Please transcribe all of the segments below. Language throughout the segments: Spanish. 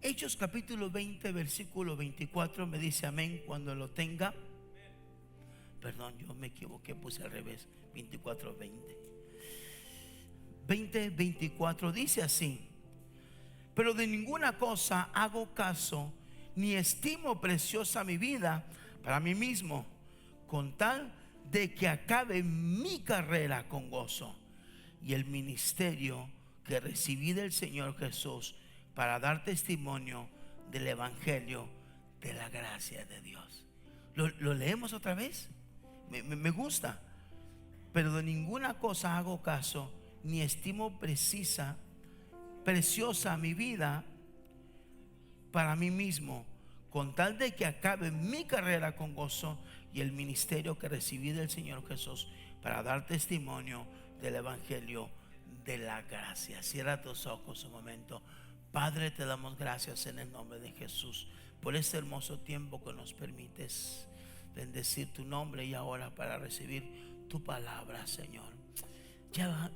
Hechos capítulo 20 versículo 24 me dice amén cuando lo tenga. Perdón, yo me equivoqué, puse al revés. 24, 24 dice así: pero de ninguna cosa hago caso, ni estimo preciosa mi vida para mí mismo, con tal de que acabe mi carrera con gozo y el ministerio que recibí del Señor Jesús, para dar testimonio del evangelio de la gracia de Dios. Lo leemos otra vez. Me gusta. Pero de ninguna cosa hago caso, ni estimo preciosa mi vida para mí mismo, con tal de que acabe mi carrera con gozo y el ministerio que recibí del Señor Jesús, para dar testimonio del evangelio de la gracia. Cierra tus ojos un momento. Padre, te damos gracias en el nombre de Jesús por este hermoso tiempo que nos permites bendecir tu nombre y ahora para recibir tu palabra, Señor.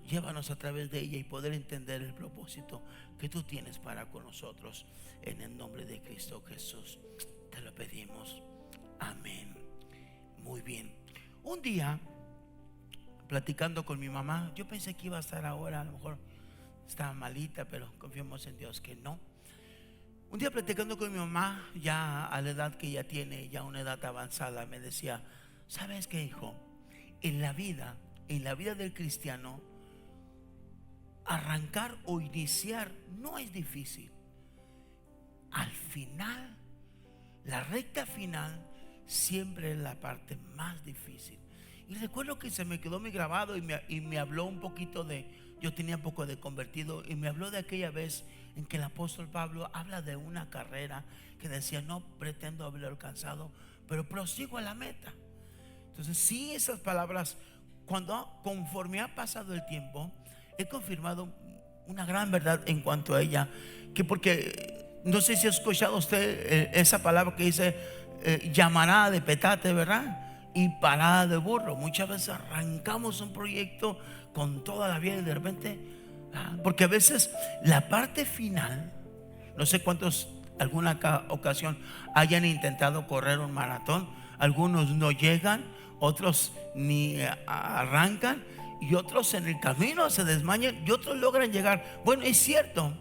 Llévanos a través de ella y poder entender el propósito que tú tienes para con nosotros. En el nombre de Cristo Jesús te lo pedimos. Amén. Muy bien. Un día, platicando con mi mamá, yo pensé que iba a estar ahora, a lo mejor estaba malita, pero confiamos en Dios que no. Un día platicando con mi mamá, ya a la edad que ella tiene, ya una edad avanzada, me decía: ¿sabes qué, hijo? En la vida del cristiano, arrancar o iniciar no es difícil. Al final, la recta final siempre es la parte más difícil. Y recuerdo que se me quedó muy grabado y me habló un poquito de, yo tenía un poco de convertido, y me habló de aquella vez en que el apóstol Pablo habla de una carrera que decía: no pretendo haberlo alcanzado, pero prosigo a la meta. Entonces sí, esas palabras, conforme ha pasado el tiempo, he confirmado una gran verdad en cuanto a ella, que porque no sé si ha escuchado usted esa palabra que dice llamarada de petate, ¿verdad? Y parada de burro. Muchas veces arrancamos un proyecto con toda la vida y de repente, porque a veces la parte final, no sé cuántos alguna ocasión hayan intentado correr un maratón, algunos no llegan, otros ni arrancan, y otros en el camino se desmayan y otros logran llegar. Bueno, es cierto,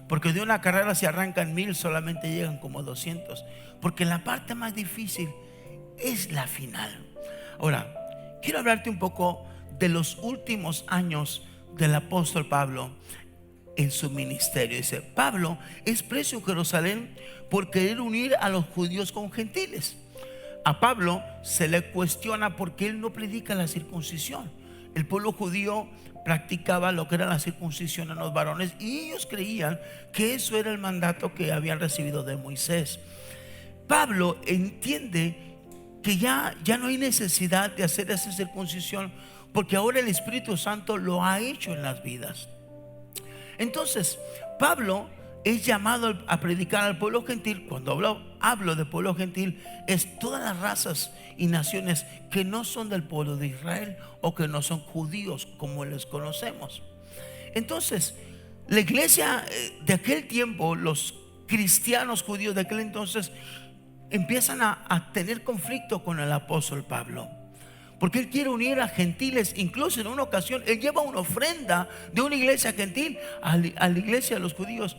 porque de una carrera se arrancan 1000, solamente llegan como 200, porque la parte más difícil es la final. Ahora, quiero hablarte un poco de los últimos años del apóstol Pablo en su ministerio. Dice: Pablo es preso en Jerusalén por querer unir a los judíos con gentiles. A Pablo se le cuestiona porque él no predica la circuncisión. El pueblo judío practicaba lo que era la circuncisión en los varones, y ellos creían que eso era el mandato que habían recibido de Moisés. Pablo entiende que ya no hay necesidad de hacer esa circuncisión, porque ahora el Espíritu Santo lo ha hecho en las vidas. Entonces Pablo es llamado a predicar al pueblo gentil. Cuando hablo de pueblo gentil, es todas las razas y naciones que no son del pueblo de Israel o que no son judíos como les conocemos. Entonces la iglesia de aquel tiempo, los cristianos judíos de aquel entonces, empiezan a tener conflicto con el apóstol Pablo, porque él quiere unir a gentiles. Incluso en una ocasión él lleva una ofrenda de una iglesia gentil a la iglesia de los judíos,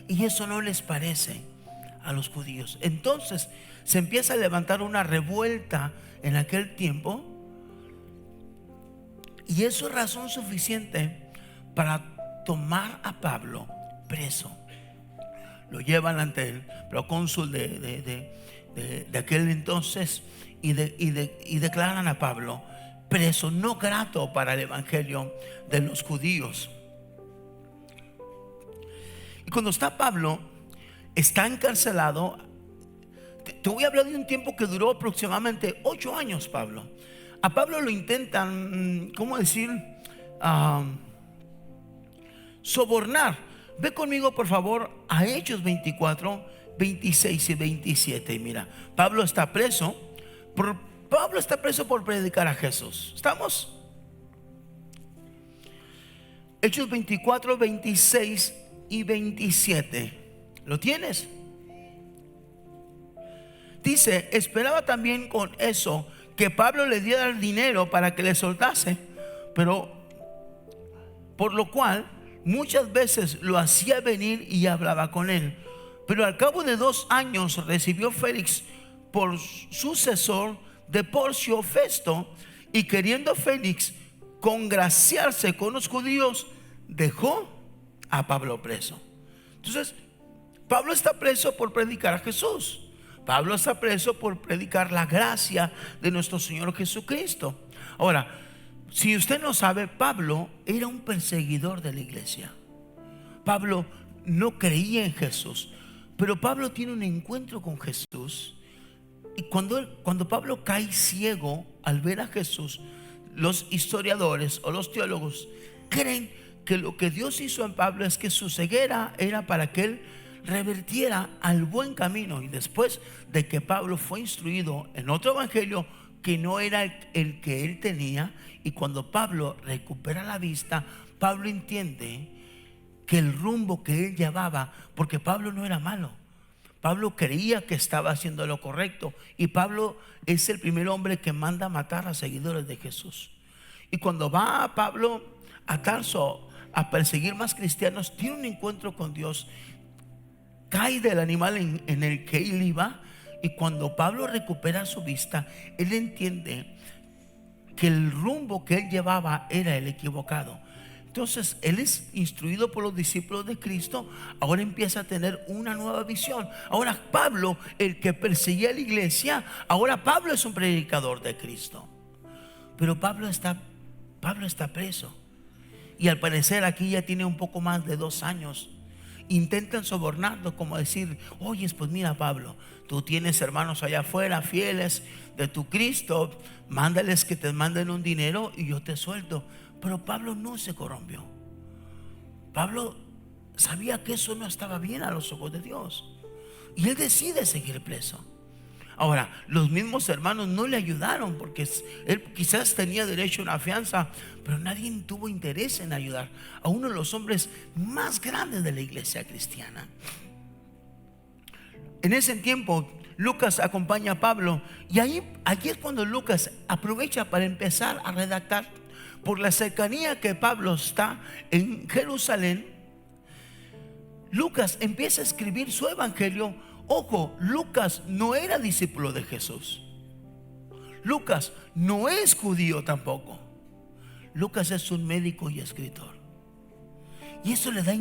y eso no les parece a los judíos. Entonces se empieza a levantar una revuelta en aquel tiempo, y eso es razón suficiente para tomar a Pablo preso. Lo llevan ante el procónsul de aquel entonces y declaran a Pablo preso no grato para el evangelio de los judíos. Y cuando está Pablo, está encarcelado. Te voy a hablar de un tiempo que duró aproximadamente 8 años. A Pablo lo intentan, ¿cómo decir? Sobornar. Ve conmigo por favor a Hechos 24, 26 y 27. Y mira, Pablo está preso por predicar a Jesús. ¿Estamos? Hechos 24, 26 y 27. ¿Lo tienes? Dice, esperaba también con eso que Pablo le diera el dinero para que le soltase, pero por lo cual muchas veces lo hacía venir y hablaba con él. Pero al cabo de 2 años recibió Félix por sucesor de Porcio Festo, y queriendo Félix congraciarse con los judíos, dejó a Pablo preso. Entonces, Pablo está preso por predicar a Jesús. Pablo está preso por predicar la gracia de nuestro Señor Jesucristo. Ahora, si usted no sabe, Pablo era un perseguidor de la iglesia. Pablo no creía en Jesús, pero Pablo tiene un encuentro con Jesús. Y cuando Pablo cae ciego al ver a Jesús, los historiadores o los teólogos creen que lo que Dios hizo en Pablo es que su ceguera era para que él revertiera al buen camino. Y después de que Pablo fue instruido en otro evangelio que no era el que él tenía, y cuando Pablo recupera la vista, Pablo entiende que el rumbo que él llevaba, porque Pablo no era malo, Pablo creía que estaba haciendo lo correcto, y Pablo es el primer hombre que manda a matar a seguidores de Jesús. Y cuando va Pablo a Tarso a perseguir más cristianos, tiene un encuentro con Dios, cae del animal en el que él iba, y cuando Pablo recupera su vista, él entiende que el rumbo que él llevaba era el equivocado. Entonces él es instruido por los discípulos de Cristo. Ahora empieza a tener una nueva visión. Ahora Pablo, el que perseguía a la iglesia, ahora Pablo es un predicador de Cristo. Pero Pablo está preso, y al parecer aquí ya tiene un poco más de 2 años. Intentan sobornarlo, como decir: oye, pues mira, Pablo, tú tienes hermanos allá afuera fieles de tu Cristo, mándales que te manden un dinero y yo te suelto. Pero Pablo no se corrompió. Pablo sabía que eso no estaba bien a los ojos de Dios, y él decide seguir preso. Ahora, los mismos hermanos no le ayudaron, porque él quizás tenía derecho a una fianza, pero nadie tuvo interés en ayudar a uno de los hombres más grandes de la iglesia cristiana. En ese tiempo Lucas acompaña a Pablo, y aquí es cuando Lucas aprovecha para empezar a redactar. Por la cercanía que Pablo está en Jerusalén, Lucas empieza a escribir su evangelio. Ojo, Lucas no era discípulo de Jesús. Lucas no es judío tampoco. Lucas es un médico y escritor, y eso le da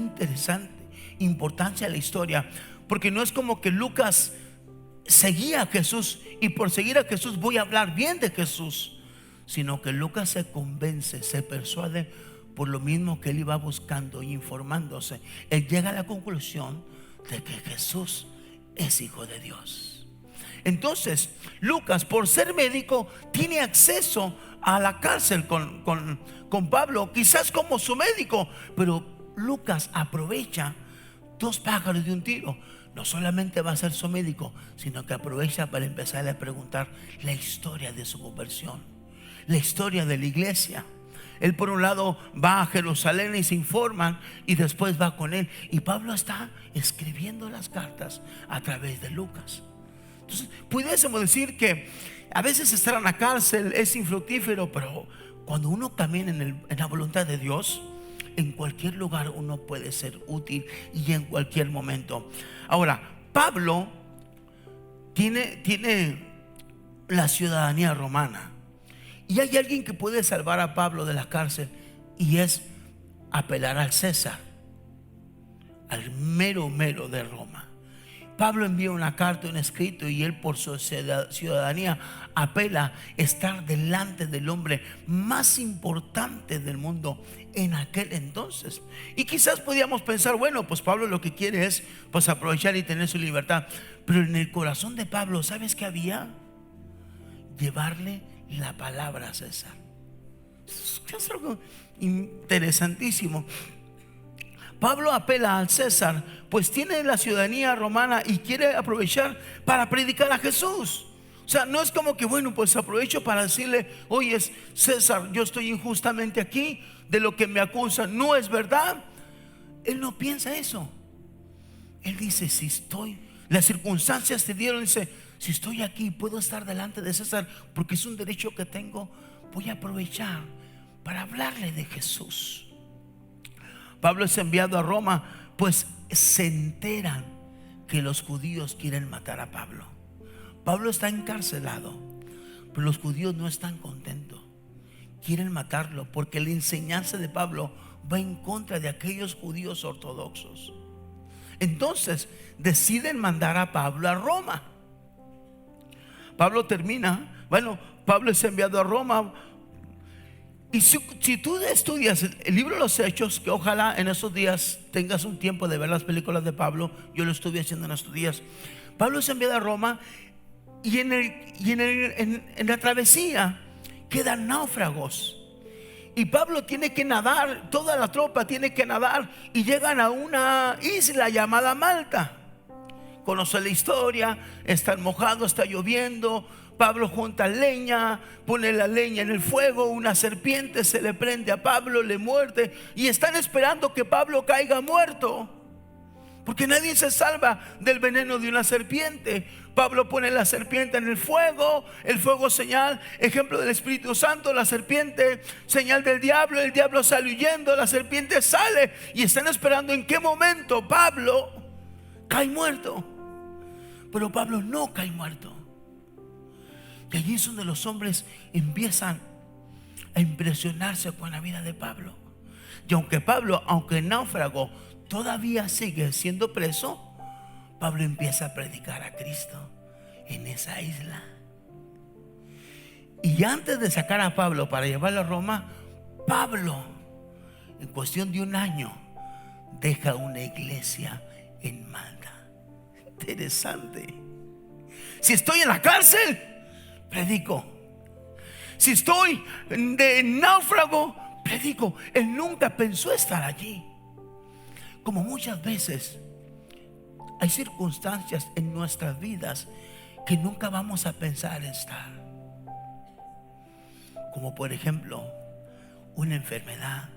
importancia a la historia, porque no es como que Lucas seguía a Jesús y por seguir a Jesús voy a hablar bien de Jesús, sino que Lucas se convence, se persuade por lo mismo que él iba buscando y informándose. Él llega a la conclusión de que Jesús es hijo de Dios. Entonces Lucas, por ser médico, tiene acceso a la cárcel con Pablo, quizás como su médico. Pero Lucas aprovecha 2 pájaros de un tiro. No solamente va a ser su médico, sino que aprovecha para empezar a preguntar la historia de su conversión, la historia de la iglesia. Él por un lado va a Jerusalén y se informan, y después va con él, y Pablo está escribiendo las cartas a través de Lucas. Entonces pudiésemos decir que a veces estar en la cárcel es infructífero, pero cuando uno camina en la voluntad de Dios, en cualquier lugar uno puede ser útil, y en cualquier momento. Ahora, Pablo tiene la ciudadanía romana, y hay alguien que puede salvar a Pablo de la cárcel, y es apelar al César, al mero de Roma. Pablo envía una carta, un escrito, y él por su ciudadanía apela estar delante del hombre más importante del mundo en aquel entonces. Y quizás podíamos pensar, bueno, pues Pablo lo que quiere es pues aprovechar y tener su libertad. Pero en el corazón de Pablo, ¿sabes qué había? Llevarle la palabra a César. Es algo interesantísimo. Pablo apela al César, pues tiene la ciudadanía romana y quiere aprovechar para predicar a Jesús. O sea, no es como que, bueno, pues aprovecho para decirle: oye, César, yo estoy injustamente aquí, de lo que me acusan no es verdad. Él no piensa eso. Él dice, si estoy, las circunstancias te dieron, dice, si estoy aquí, puedo estar delante de César, porque es un derecho que tengo, voy a aprovechar para hablarle de Jesús. Pablo es enviado a Roma, pues se enteran que los judíos quieren matar a Pablo. Pablo está encarcelado, pero los judíos no están contentos. Quieren matarlo porque la enseñanza de Pablo va en contra de aquellos judíos ortodoxos. Entonces deciden mandar a Pablo a Roma. Pablo es enviado a Roma. Y si tú estudias el libro de los Hechos, que ojalá en esos días tengas un tiempo de ver las películas de Pablo, yo lo estuve haciendo en estos días. Pablo es enviado a Roma y en la travesía quedan náufragos. Y Pablo tiene que nadar, toda la tropa tiene que nadar, y llegan a una isla llamada Malta. Conoce la historia, están mojados, está lloviendo. Pablo junta leña, pone la leña en el fuego, una serpiente se le prende a Pablo, le muerde, y están esperando que Pablo caiga muerto, porque nadie se salva del veneno de una serpiente. Pablo pone la serpiente en el fuego señal, ejemplo del Espíritu Santo, la serpiente señal del diablo, el diablo sale huyendo, la serpiente sale, y están esperando en qué momento Pablo cae muerto. Pero Pablo no cae muerto. Y allí es donde los hombres empiezan a impresionarse con la vida de Pablo. Y aunque Pablo, aunque náufrago, todavía sigue siendo preso, Pablo empieza a predicar a Cristo en esa isla. Y antes de sacar a Pablo para llevarlo a Roma, Pablo, en cuestión de un año, deja una iglesia en Malta. Interesante. Si estoy en la cárcel, predico. Si estoy de náufrago, predico. Él nunca pensó estar allí. Como muchas veces hay circunstancias en nuestras vidas que nunca vamos a pensar en estar. Como por ejemplo, una enfermedad.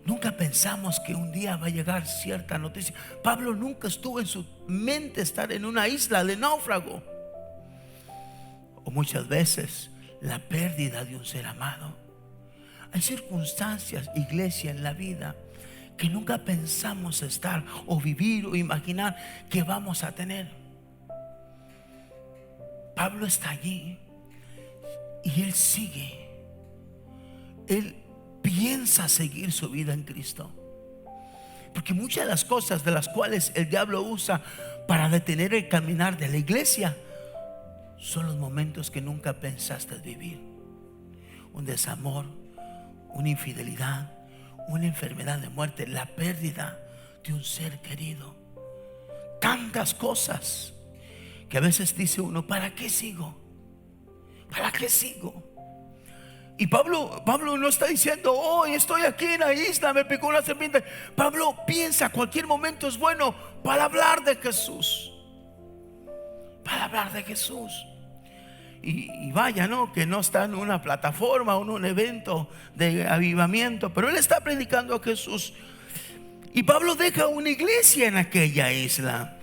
Nunca pensamos que un día va a llegar cierta noticia. Pablo nunca estuvo en su mente estar en una isla de náufrago. O muchas veces la pérdida de un ser amado. Hay circunstancias, iglesia, en la vida que nunca pensamos estar o vivir o imaginar que vamos a tener. Pablo está allí y él sigue. Él piensa seguir su vida en Cristo, porque muchas de las cosas de las cuales el diablo usa para detener el caminar de la iglesia son los momentos que nunca pensaste vivir. Un desamor, una infidelidad, una enfermedad de muerte, la pérdida de un ser querido. Tantas cosas que a veces dice uno, ¿para qué sigo? ¿Para qué sigo? Y Pablo no está diciendo, hoy estoy aquí en la isla, me picó una serpiente. Pablo piensa, cualquier momento es bueno para hablar de Jesús. Para hablar de Jesús. Y vaya, ¿no? Que no está en una plataforma o en un evento de avivamiento, pero él está predicando a Jesús. Y Pablo deja una iglesia en aquella isla.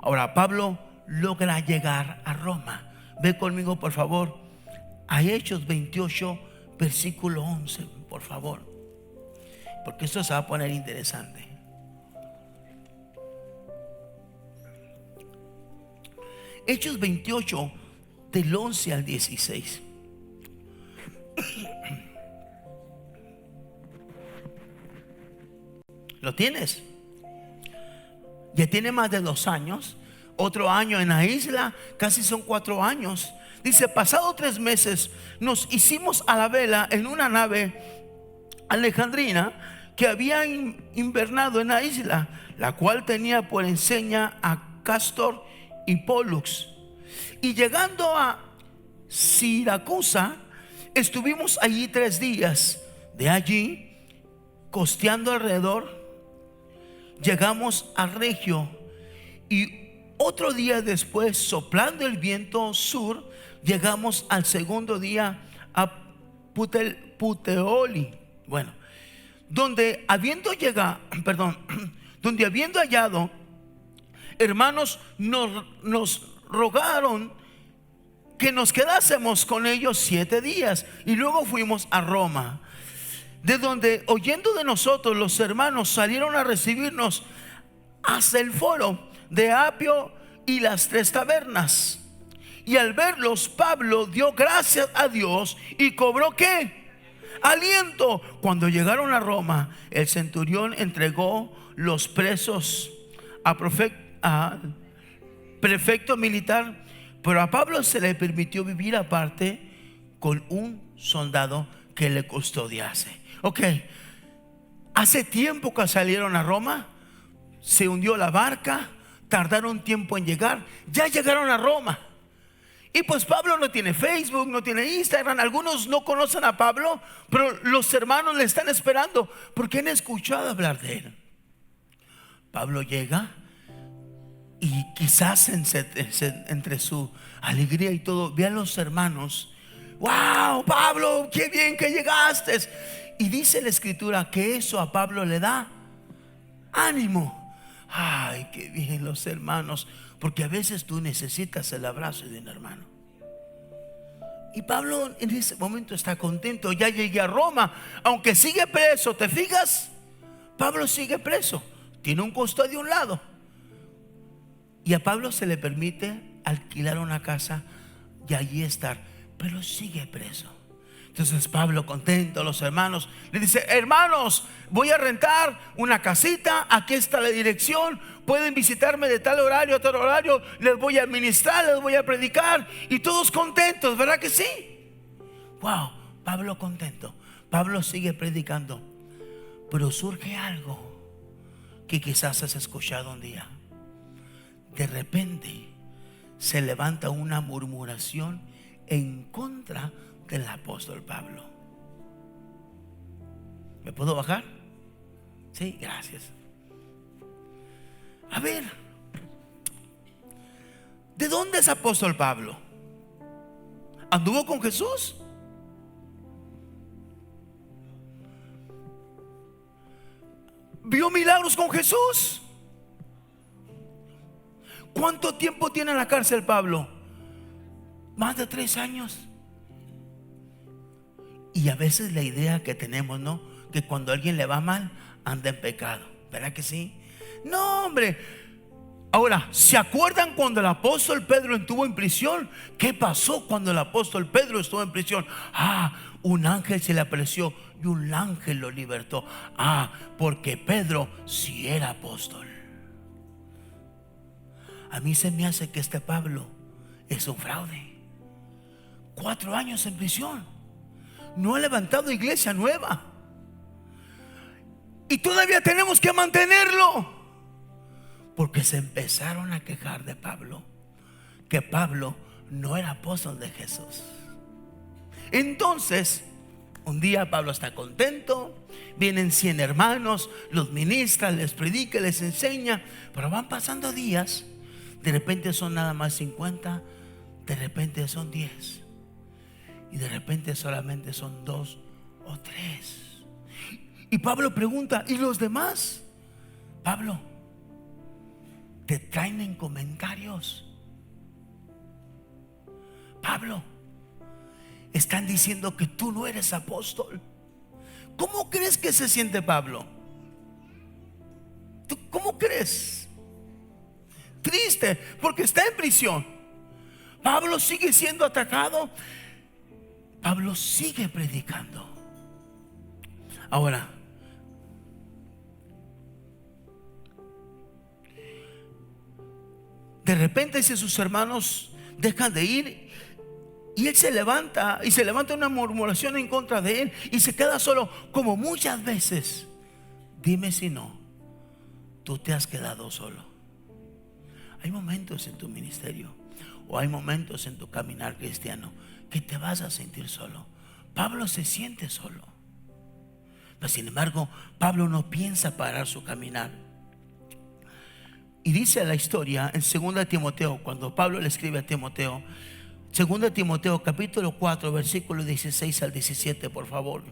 Ahora Pablo logra llegar a Roma. Ve conmigo por favor a Hechos 28 versículo 11, por favor, porque esto se va a poner interesante. Hechos 28 del 11 al 16. ¿Lo tienes? Ya tiene más de 2 años. Otro año en la isla, casi son 4 años. Dice, pasado 3 meses nos hicimos a la vela en una nave alejandrina que había invernado en la isla, la cual tenía por enseña a Cástor y Pólux. Y llegando a Siracusa, estuvimos allí 3 días. De allí, costeando alrededor, llegamos a Regio, y otro día después, soplando el viento sur, llegamos al segundo día a Puteoli. Bueno, donde habiendo llegado, perdón, donde habiendo hallado, hermanos, nos rogaron que nos quedásemos con ellos 7 días, y luego fuimos a Roma, de donde, oyendo de nosotros, los hermanos salieron a recibirnos hasta el foro de Apio y las 3 tabernas. Y al verlos, Pablo dio gracias a Dios y cobró ¿qué? Aliento. Cuando llegaron a Roma, el centurión entregó los presos al prefecto militar, pero a Pablo se le permitió vivir aparte con un soldado que le custodiase. Ok, hace tiempo que salieron a Roma, se hundió la barca, tardaron tiempo en llegar, ya llegaron a Roma. Y pues Pablo no tiene Facebook, no tiene Instagram. Algunos no conocen a Pablo, pero los hermanos le están esperando porque han escuchado hablar de él. Pablo llega y quizás entre su alegría y todo, ve a los hermanos: wow, Pablo, qué bien que llegaste. Y dice la escritura que eso a Pablo le da ánimo. Ay, qué bien los hermanos, porque a veces tú necesitas el abrazo de un hermano. Y Pablo en ese momento está contento. Ya llegué a Roma, aunque sigue preso. ¿Te fijas? Pablo sigue preso, tiene un custodio a un lado, y a Pablo se le permite alquilar una casa y allí estar, pero sigue preso. Entonces Pablo, contento, los hermanos le dice: hermanos, voy a rentar una casita, aquí está la dirección, pueden visitarme de tal horario a tal horario, les voy a ministrar, les voy a predicar. Y todos contentos, ¿verdad que sí? Wow, Pablo contento. Pablo sigue predicando, pero surge algo que quizás has escuchado un día. De repente se levanta una murmuración en contra del apóstol Pablo. ¿Me puedo bajar? Sí, gracias. A ver, ¿de dónde es apóstol Pablo? ¿Anduvo con Jesús? ¿Vio milagros con Jesús? ¿Cuánto tiempo tiene en la cárcel Pablo? Más de 3 años. Y a veces la idea que tenemos, ¿no? Que cuando a alguien le va mal, anda en pecado, ¿verdad que sí? No, hombre. Ahora, ¿se acuerdan cuando el apóstol Pedro estuvo en prisión? ¿Qué pasó cuando el apóstol Pedro estuvo en prisión? Un ángel se le apareció y un ángel lo libertó. Porque Pedro sí era apóstol. A mí se me hace que este Pablo es un fraude. 4 años en prisión, no ha levantado iglesia nueva, y todavía tenemos que mantenerlo, porque se empezaron a quejar de Pablo, que Pablo no era apóstol de Jesús. Entonces un día Pablo está contento, vienen 100 hermanos, los ministra, les predica, les enseña, pero van pasando días. De repente son nada más 50, de repente son 10, y de repente solamente son 2 o 3. Y Pablo pregunta: ¿y los demás? Pablo, te traen en comentarios. Pablo, están diciendo que tú no eres apóstol. ¿Cómo crees que se siente Pablo? ¿Tú cómo crees? Triste, porque está en prisión. Pablo sigue siendo atacado. Pablo sigue predicando. Ahora, de repente, si sus hermanos dejan de ir, y él se levanta, y se levanta una murmuración en contra de él, y se queda solo, como muchas veces. Dime si no, tú te has quedado solo. Hay momentos en tu ministerio, o hay momentos en tu caminar cristiano, que te vas a sentir solo. Pablo se siente solo, pero sin embargo Pablo no piensa parar su caminar. Y dice la historia en 2 Timoteo, cuando Pablo le escribe a Timoteo, 2 Timoteo capítulo 4 versículo 16 al 17, por favor.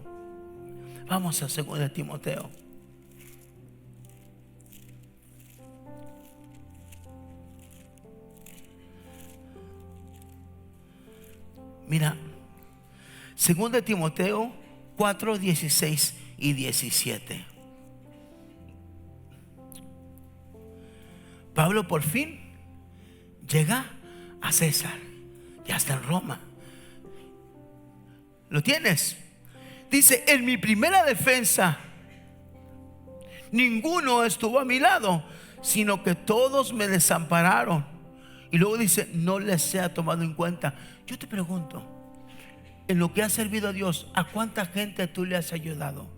Vamos a 2 de Timoteo. Mira, 2 de Timoteo 4, 16 y 17. Pablo por fin llega a César. Ya está en Roma. ¿Lo tienes? Dice: en mi primera defensa ninguno estuvo a mi lado, sino que todos me desampararon. Y luego dice: no les sea tomado en cuenta. Yo te pregunto, en lo que has servido a Dios, ¿a cuánta gente tú le has ayudado?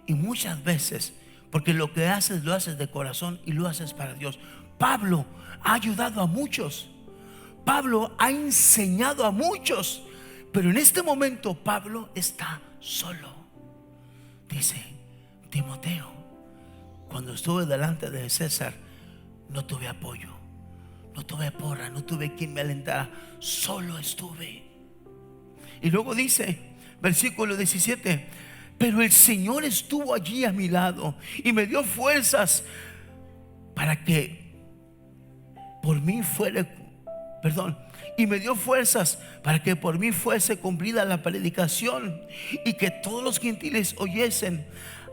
Y muchas veces, porque lo que haces lo haces de corazón y lo haces para Dios. Pablo ha ayudado a muchos. Pablo ha enseñado a muchos. Pero en este momento Pablo está solo. Dice: Timoteo, cuando estuve delante de César, no tuve apoyo, no tuve porra, no tuve quien me alentara, solo estuve. Y luego dice, versículo 17: pero el Señor estuvo allí a mi lado y me dio fuerzas para que por mí fuera, y me dio fuerzas para que por mí fuese cumplida la predicación y que todos los gentiles oyesen.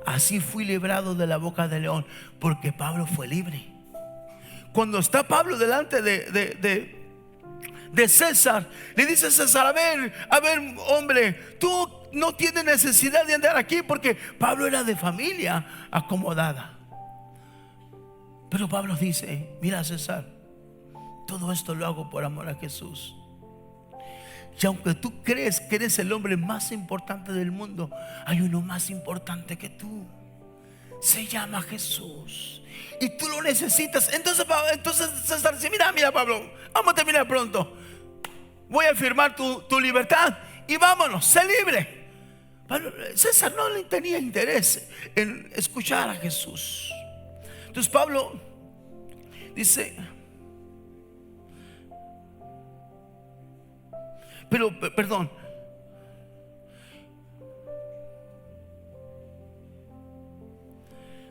Así fui librado de la boca del león. Porque Pablo fue libre. Cuando está Pablo delante de César, le dice a César: a ver, hombre, tú no tienes necesidad de andar aquí, porque Pablo era de familia acomodada. Pero Pablo dice: mira, César, todo esto lo hago por amor a Jesús. Y aunque tú crees que eres el hombre más importante del mundo, hay uno más importante que tú. Se llama Jesús y tú lo necesitas. Entonces César dice: mira Pablo, vamos a terminar pronto. Voy a firmar tu libertad y vámonos, sé libre. César no le tenía interés en escuchar a Jesús. Entonces Pablo dice: perdón.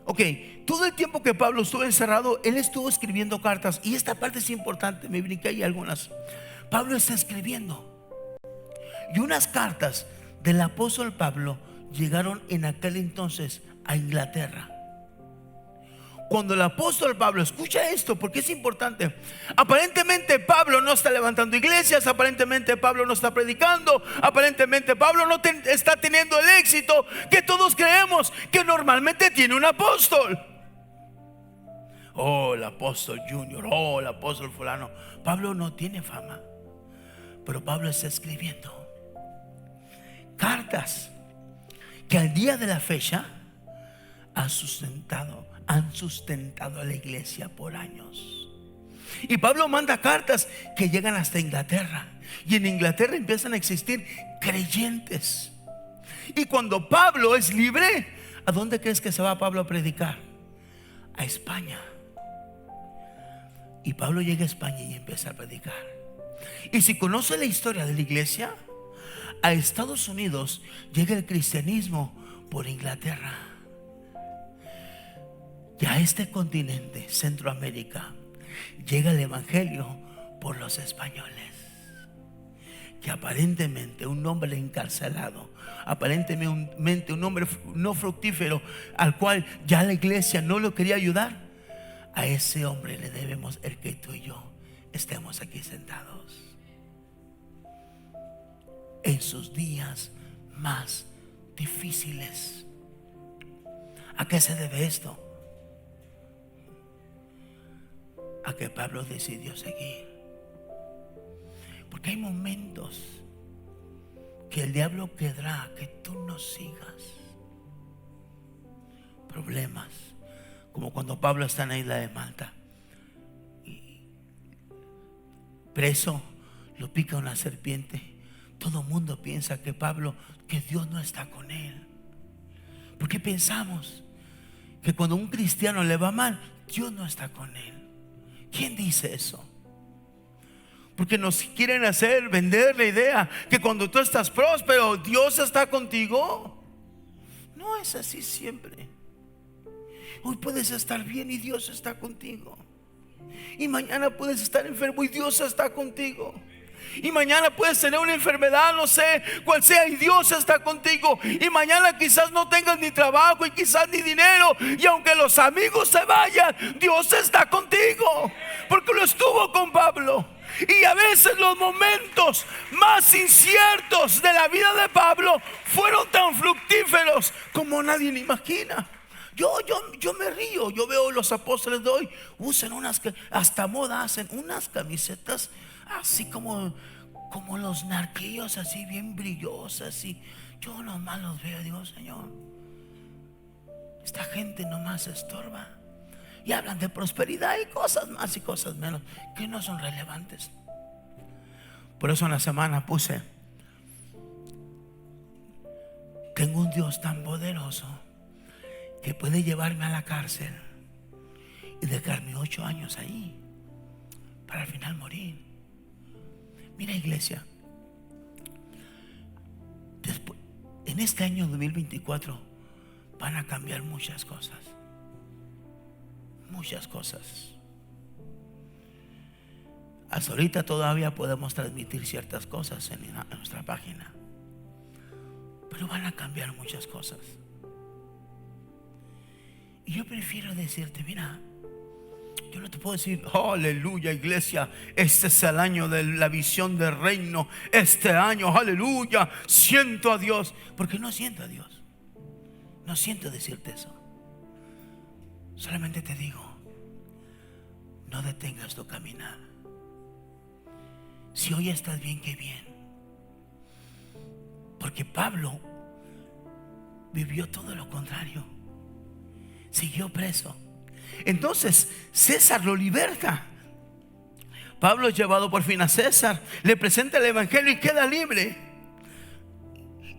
Ok, todo el tiempo que Pablo estuvo encerrado, él estuvo escribiendo cartas. Y esta parte es importante, me brinqué ahí algunas. Pablo está escribiendo. Y unas cartas del apóstol Pablo llegaron en aquel entonces a Inglaterra. Cuando el apóstol Pablo, escucha esto porque es importante. Aparentemente Pablo no está levantando iglesias, aparentemente Pablo no está predicando, aparentemente Pablo no está teniendo el éxito que todos creemos que normalmente tiene un apóstol. Oh, el apóstol Junior, oh, el apóstol fulano. Pablo no tiene fama, pero Pablo está escribiendo cartas que al día de la fecha han sustentado a la iglesia por años. Y Pablo manda cartas que llegan hasta Inglaterra. Y en Inglaterra empiezan a existir creyentes. Y cuando Pablo es libre, ¿a dónde crees que se va Pablo a predicar? A España. Y Pablo llega a España y empieza a predicar. Y si conoce la historia de la iglesia, a Estados Unidos llega el cristianismo por Inglaterra. Y a este continente, Centroamérica, llega el evangelio por los españoles. Que aparentemente un hombre encarcelado, aparentemente un hombre no fructífero, al cual ya la iglesia no lo quería ayudar, a ese hombre le debemos el que tú y yo estemos aquí sentados en sus días más difíciles. ¿A qué se debe esto? A que Pablo decidió seguir. Porque hay momentos que el diablo querrá que tú no sigas. Problemas, como cuando Pablo está en la isla de Malta y preso, lo pica una serpiente. Todo el mundo piensa que Dios no está con él. Porque pensamos que cuando a un cristiano le va mal, Dios no está con él. ¿Quién dice eso? Porque nos quieren hacer vender la idea que cuando tú estás próspero, Dios está contigo. No es así siempre. Hoy puedes estar bien y Dios está contigo. Y mañana puedes estar enfermo y Dios está contigo. Y mañana puedes tener una enfermedad, no sé cuál sea, y Dios está contigo. Y mañana quizás no tengas ni trabajo y quizás ni dinero, y aunque los amigos se vayan, Dios está contigo, porque lo estuvo con Pablo. Y a veces los momentos más inciertos de la vida de Pablo fueron tan fructíferos como nadie le imagina. Yo me río. Yo veo los apóstoles de hoy usan unas, hasta moda hacen unas camisetas así como los narquillos, así bien brillosas. Y yo nomás los veo y digo, Señor, esta gente nomás estorba. Y hablan de prosperidad y cosas más y cosas menos que no son relevantes. Por eso en la semana puse: tengo un Dios tan poderoso que puede llevarme a la cárcel y dejarme 8 años ahí para al final morir. Mira, iglesia, después, en este año 2024 van a cambiar muchas cosas. Muchas cosas. Hasta ahorita todavía podemos transmitir ciertas cosas en nuestra página, pero van a cambiar muchas cosas. Y yo prefiero decirte, mira, yo no te puedo decir, aleluya, iglesia, este es el año de la visión del reino. Este año, aleluya, siento a Dios, porque no siento a Dios. No siento decirte eso. Solamente te digo, no detengas tu caminar. Si hoy estás bien, qué bien. Porque Pablo vivió todo lo contrario. Siguió preso. Entonces César lo liberta. Pablo es llevado por fin a César, le presenta el evangelio y queda libre.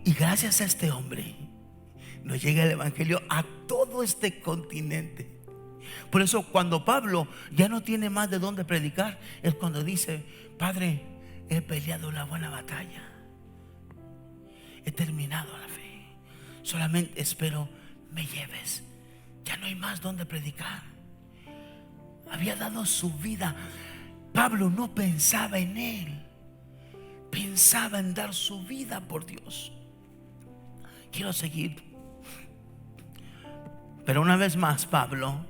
Y gracias a este hombre nos llega el evangelio a todo este continente. Por eso cuando Pablo ya no tiene más de dónde predicar, es cuando dice: Padre, he peleado la buena batalla, he terminado la fe, solamente espero me lleves. Ya no hay más donde predicar. Había dado su vida. Pablo no pensaba en él, pensaba en dar su vida por Dios. Quiero seguir. Pero una vez más Pablo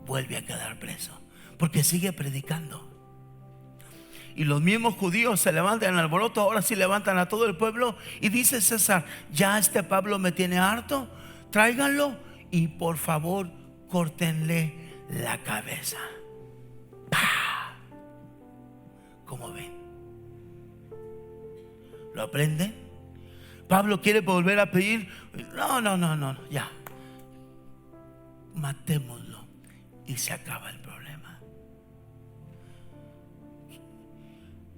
vuelve a quedar preso, porque sigue predicando. Y los mismos judíos se levantan en alboroto. Ahora sí levantan a todo el pueblo. Y dice César: ya este Pablo me tiene harto, tráiganlo y por favor córtenle la cabeza. ¡Pah! ¿Cómo ven? ¿Lo aprenden? Pablo quiere volver a pedir. No, ya, matémoslo y se acaba el problema.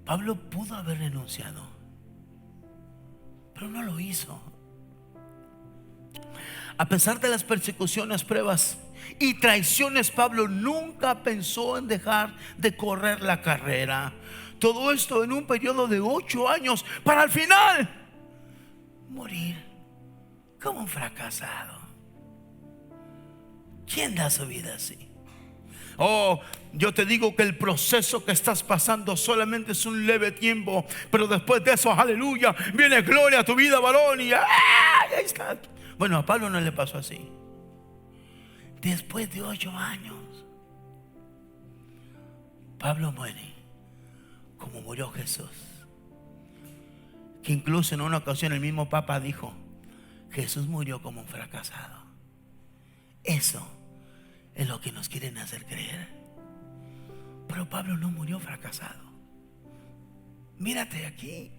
Pablo pudo haber renunciado, pero no lo hizo. A pesar de las persecuciones, pruebas y traiciones, Pablo nunca pensó en dejar de correr la carrera. Todo esto en un periodo de 8 años, para al final morir como un fracasado. ¿Quién da su vida así? Yo te digo que el proceso que estás pasando solamente es un leve tiempo, pero después de eso, aleluya, viene gloria a tu vida, varón. Y ahí está. Bueno, a Pablo no le pasó así. Después de 8 años, Pablo muere como murió Jesús. Que incluso en una ocasión el mismo Papa dijo: Jesús murió como un fracasado. Eso es lo que nos quieren hacer creer. Pero Pablo no murió fracasado. Mírate aquí.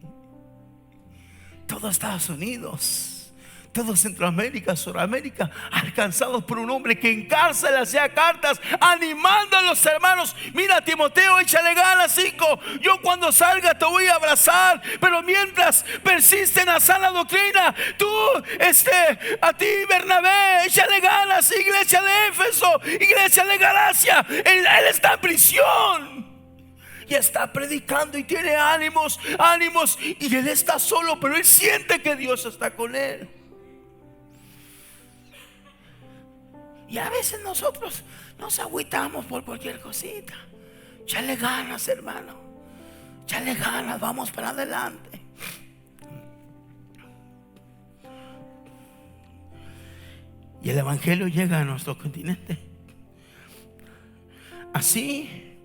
Todo Estados Unidos, todo Centroamérica, Suramérica, alcanzados por un hombre que en cárcel hacía cartas animando a los hermanos: mira, Timoteo, échale ganas, hijo, yo cuando salga te voy a abrazar, pero mientras persiste en la sana doctrina, tú, a ti, Bernabé, échale ganas, iglesia de Éfeso, iglesia de Galacia. Él está en prisión. y está predicando y tiene ánimos, y él está solo, pero él siente que Dios está con él. Y a veces nosotros nos agüitamos por cualquier cosita. Échale ganas, hermano, échale ganas, vamos para adelante. Y el evangelio llega a nuestro continente. Así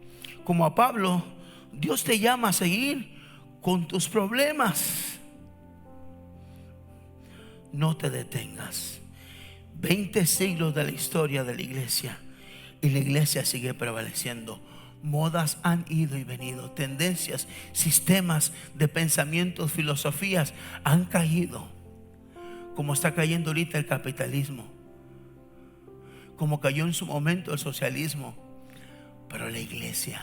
como a Pablo, Dios te llama a seguir con tus problemas. No te detengas. 20 siglos de la historia de la iglesia, y la iglesia sigue prevaleciendo. Modas han ido y venido, tendencias, sistemas de pensamientos, filosofías han caído, como está cayendo ahorita el capitalismo, como cayó en su momento el socialismo. Pero la iglesia,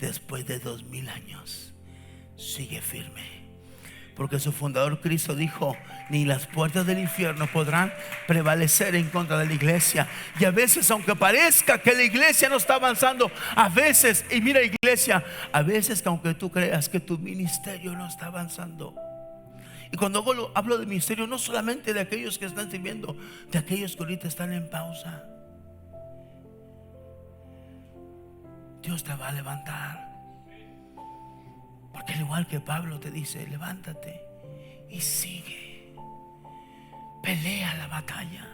después de 2000 años, sigue firme, porque su fundador Cristo dijo: ni las puertas del infierno podrán prevalecer en contra de la iglesia. Y a veces, aunque parezca que la iglesia no está avanzando, a veces, y mira iglesia, a veces que aunque tú creas que tu ministerio no está avanzando, y cuando hablo de ministerio, no solamente de aquellos que están sirviendo, de aquellos que ahorita están en pausa, Dios te va a levantar. Porque al igual que Pablo te dice: levántate y sigue, pelea la batalla,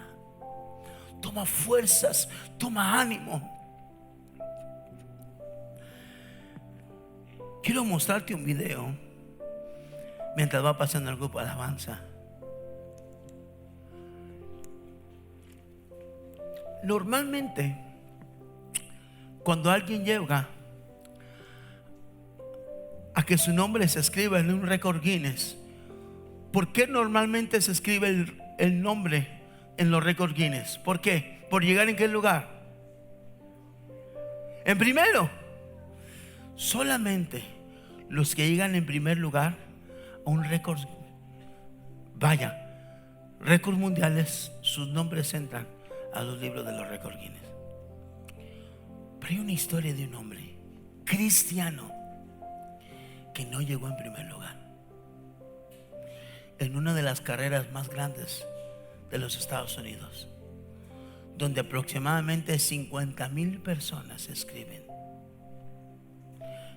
toma fuerzas, toma ánimo. Quiero mostrarte un video mientras va pasando el grupo de alabanza. Normalmente, cuando alguien llega a que su nombre se escriba en un récord Guinness, ¿por qué normalmente se escribe el nombre en los récord Guinness? ¿Por qué? ¿Por llegar en qué lugar? En primero. Solamente los que llegan en primer lugar a un récord, récords mundiales, sus nombres entran a los libros de los récord Guinness. Pero hay una historia de un hombre cristiano que no llegó en primer lugar en una de las carreras más grandes de los Estados Unidos, donde aproximadamente 50,000 personas se inscriben,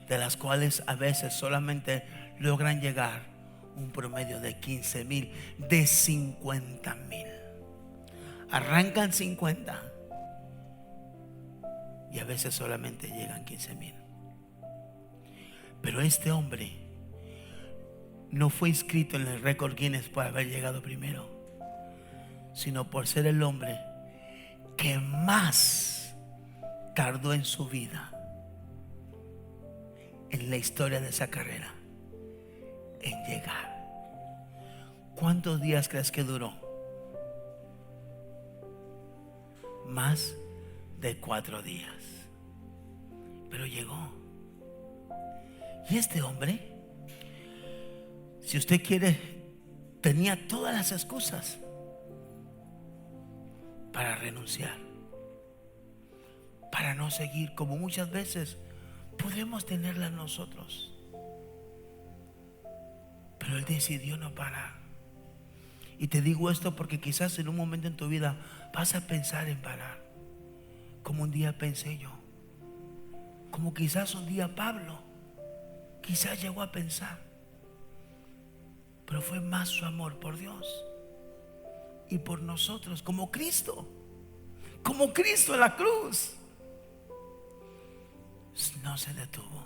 de las cuales a veces solamente logran llegar un promedio de 15,000 de 50,000. Arrancan 50 y a veces solamente llegan 15,000. Pero este hombre no fue inscrito en el récord Guinness por haber llegado primero, sino por ser el hombre que más tardó en su vida, en la historia de esa carrera, en llegar. ¿Cuántos días crees que duró? Más de 4 días. Pero llegó. Y este hombre, si usted quiere, tenía todas las excusas para renunciar, para no seguir, como muchas veces podemos tenerlas nosotros. Pero él decidió no parar. Y te digo esto porque quizás en un momento en tu vida vas a pensar en parar, como un día pensé yo, como quizás un día Pablo quizás llegó a pensar. Pero fue más su amor por Dios y por nosotros, como Cristo en la cruz. No se detuvo.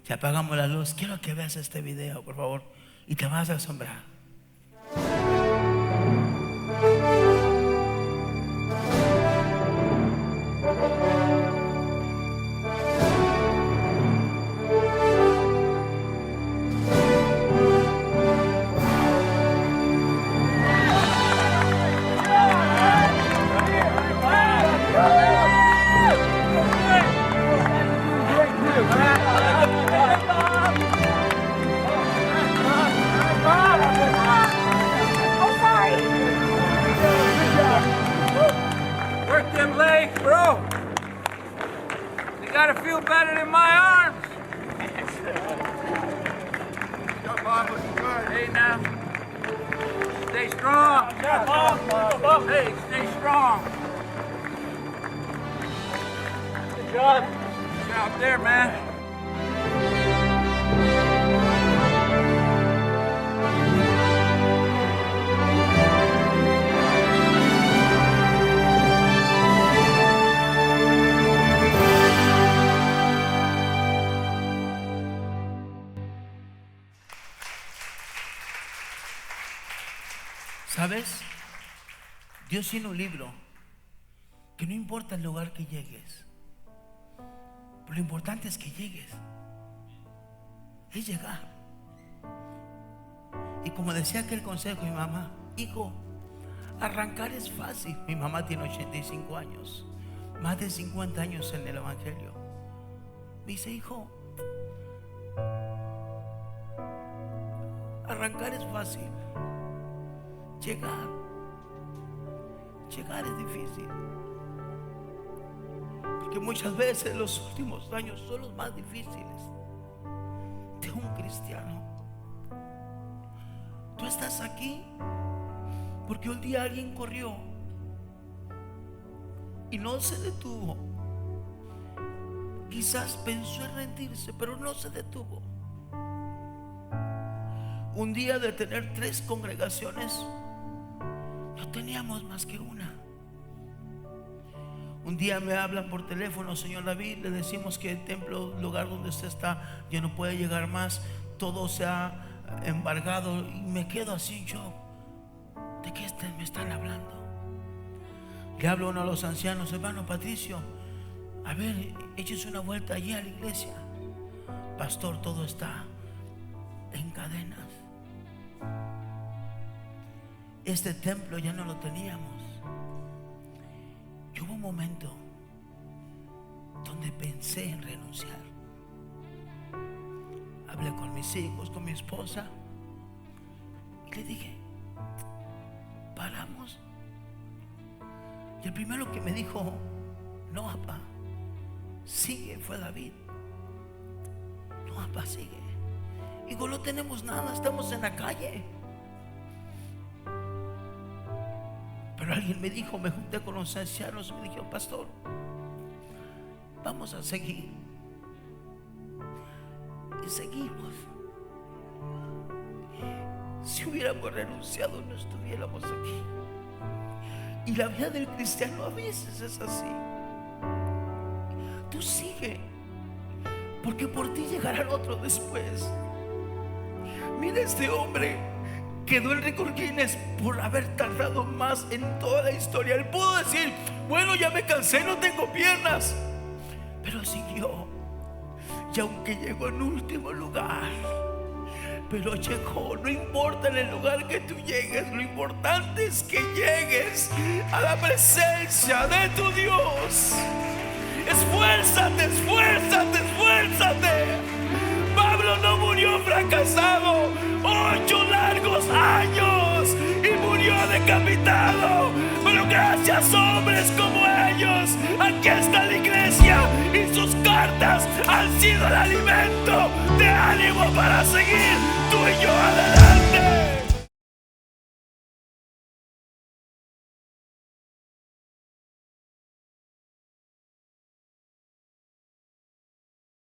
Si apagamos la luz, quiero que veas este video, por favor, y te vas a asombrar. Hey, now. Stay strong. Hey, stay strong. Good job. Good job there, man. ¿Sabes? Dios tiene un libro que no importa el lugar que llegues, pero lo importante es que llegues, es llegar. Y como decía aquel consejo de mi mamá, hijo, arrancar es fácil. Mi mamá tiene 85 años, más de 50 años en el Evangelio. Me dice, hijo, arrancar es fácil. Llegar es difícil, porque muchas veces los últimos años son los más difíciles de un cristiano. Tú estás aquí porque un día alguien corrió y no se detuvo. Quizás pensó en rendirse, pero no se detuvo. Un día de tener 3 congregaciones, no teníamos más que una. Un día me hablan por teléfono, señor David, le decimos que el templo, el lugar donde usted está, ya no puede llegar más, todo se ha embargado. Y me quedo así en shock. ¿De qué me están hablando? Le hablo a uno de los ancianos, hermano Patricio, a ver, échese una vuelta allí a la iglesia. Pastor, todo está en cadenas. Este templo ya no lo teníamos. Y hubo un momento donde pensé en renunciar. Hablé con mis hijos, con mi esposa, y le dije, paramos. Y el primero que me dijo, no, papá, sigue, fue David. No, papá, sigue. Digo, no tenemos nada, estamos en la calle. Pero alguien me dijo, me junté con los ancianos y me dijo, pastor, vamos a seguir. Y seguimos. Si hubiéramos renunciado, no estuviéramos aquí. Y la vida del cristiano a veces es así. Tú sigue, porque por ti llegará el otro después. Mira, este hombre quedó en récord Guinness por haber tardado más en toda la historia. Él pudo decir, bueno, ya me cansé, no tengo piernas, pero siguió. Y aunque llegó en último lugar, pero llegó. No importa en el lugar que tú llegues, lo importante es que llegues a la presencia de tu Dios. Esfuérzate, esfuérzate, esfuérzate. Pablo no murió fracasado, 8 largos años, y murió decapitado. Pero gracias a hombres como ellos, aquí está la iglesia, y sus cartas han sido el alimento de ánimo para seguir tú y yo adelante.